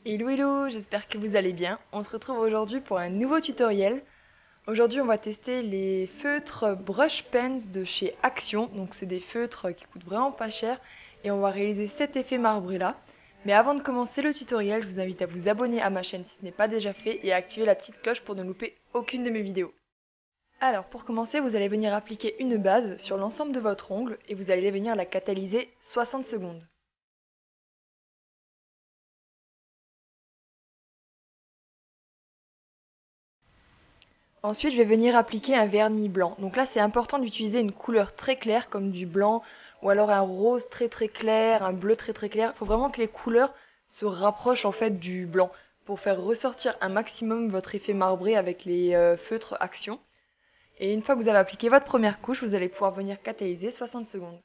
Hello hello, j'espère que vous allez bien. On se retrouve aujourd'hui pour un nouveau tutoriel. Aujourd'hui on va tester les feutres Brush Pens de chez Action. Donc c'est des feutres qui coûtent vraiment pas cher et on va réaliser cet effet marbré là. Mais avant de commencer le tutoriel, je vous invite à vous abonner à ma chaîne si ce n'est pas déjà fait et à activer la petite cloche pour ne louper aucune de mes vidéos. Alors pour commencer, vous allez venir appliquer une base sur l'ensemble de votre ongle et vous allez venir la catalyser 60 secondes. Ensuite, je vais venir appliquer un vernis blanc. Donc là, c'est important d'utiliser une couleur très claire comme du blanc ou alors un rose très très clair, un bleu très très clair. Il faut vraiment que les couleurs se rapprochent en fait du blanc pour faire ressortir un maximum votre effet marbré avec les feutres Action. Et une fois que vous avez appliqué votre première couche, vous allez pouvoir venir catalyser 60 secondes.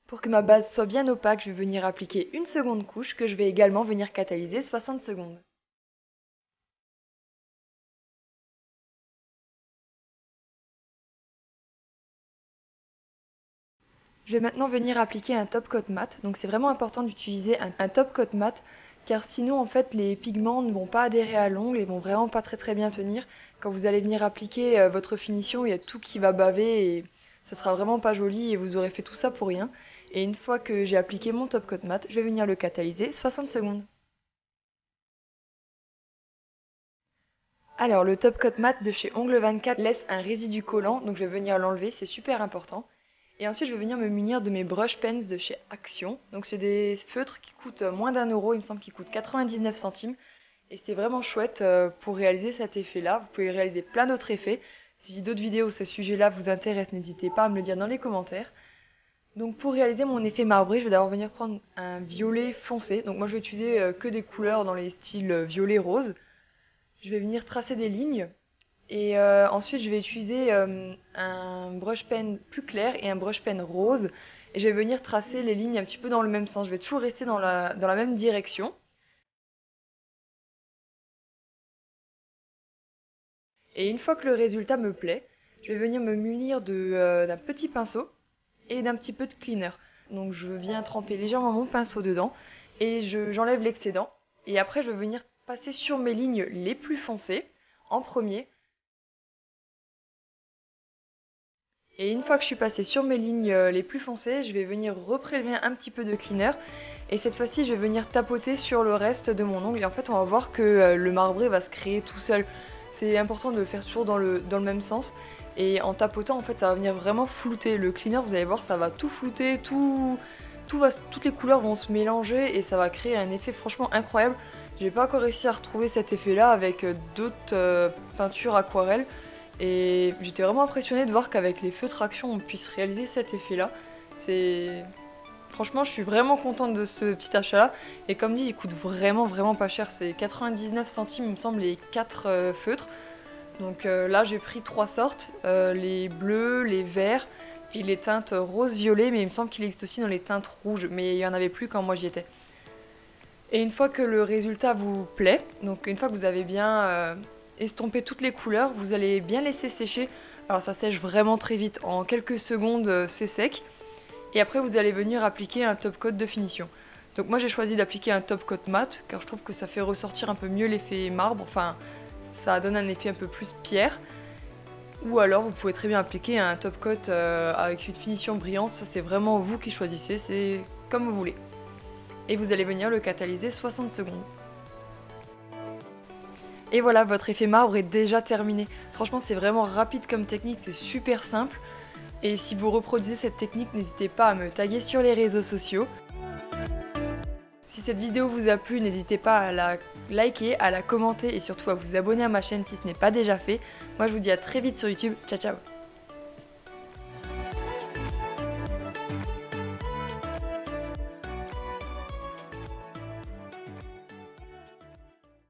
Pour que ma base soit bien opaque, je vais venir appliquer une seconde couche que je vais également venir catalyser 60 secondes. Je vais maintenant venir appliquer un top coat mat. Donc c'est vraiment important d'utiliser un top coat mat car sinon en fait les pigments ne vont pas adhérer à l'ongle et vont vraiment pas très bien tenir. Quand vous allez venir appliquer votre finition, il y a tout qui va baver et ça sera vraiment pas joli et vous aurez fait tout ça pour rien. Et une fois que j'ai appliqué mon top coat mat, je vais venir le catalyser 60 secondes. Alors le top coat mat de chez Ongle 24 laisse un résidu collant, donc je vais venir l'enlever, c'est super important. Et ensuite je vais venir me munir de mes brush pens de chez Action. Donc c'est des feutres qui coûtent moins d'1 euro, il me semble qu'ils coûtent 99 centimes. Et c'est vraiment chouette pour réaliser cet effet là. Vous pouvez réaliser plein d'autres effets. Si d'autres vidéos à ce sujet là vous intéressent, n'hésitez pas à me le dire dans les commentaires. Donc pour réaliser mon effet marbré, je vais d'abord venir prendre un violet foncé. Donc moi je vais utiliser que des couleurs dans les styles violet rose. Je vais venir tracer des lignes et ensuite je vais utiliser un brush pen plus clair et un brush pen rose et je vais venir tracer les lignes un petit peu dans le même sens. Je vais toujours rester dans la même direction. Et une fois que le résultat me plaît, je vais venir me munir d'un petit pinceau et d'un petit peu de cleaner. Donc je viens tremper légèrement mon pinceau dedans et j'enlève l'excédent. Et après je vais venir passer sur mes lignes les plus foncées en premier. Et une fois que je suis passée sur mes lignes les plus foncées, je vais venir reprélever un petit peu de cleaner. Et cette fois-ci, je vais venir tapoter sur le reste de mon ongle. Et en fait, on va voir que le marbré va se créer tout seul. C'est important de le faire toujours dans le même sens. Et en tapotant, en fait, ça va venir vraiment flouter. Le cleaner, vous allez voir, ça va tout flouter, toutes les couleurs vont se mélanger et ça va créer un effet franchement incroyable. J'ai pas encore réussi à retrouver cet effet-là avec d'autres peintures aquarelles. Et j'étais vraiment impressionnée de voir qu'avec les feutres Action on puisse réaliser cet effet là. Franchement je suis vraiment contente de ce petit achat là. Et comme dit il coûte vraiment pas cher. C'est 99 centimes il me semble les 4 feutres. Donc là j'ai pris 3 sortes. Les bleus, les verts et les teintes rose-violet. Mais il me semble qu'il existe aussi dans les teintes rouges. Mais il n'y en avait plus quand moi j'y étais. Et une fois que le résultat vous plaît, donc une fois que vous avez bien estomper toutes les couleurs, vous allez bien laisser sécher. Alors ça sèche vraiment très vite, en quelques secondes c'est sec. Et après vous allez venir appliquer un top coat de finition. Donc moi j'ai choisi d'appliquer un top coat mat car je trouve que ça fait ressortir un peu mieux l'effet marbre, enfin ça donne un effet un peu plus pierre. Ou alors vous pouvez très bien appliquer un top coat avec une finition brillante, ça c'est vraiment vous qui choisissez, c'est comme vous voulez. Et vous allez venir le catalyser 60 secondes. Et voilà, votre effet marbre est déjà terminé. Franchement, c'est vraiment rapide comme technique, c'est super simple. Et si vous reproduisez cette technique, n'hésitez pas à me taguer sur les réseaux sociaux. Si cette vidéo vous a plu, n'hésitez pas à la liker, à la commenter et surtout à vous abonner à ma chaîne si ce n'est pas déjà fait. Moi, je vous dis à très vite sur YouTube. Ciao, ciao!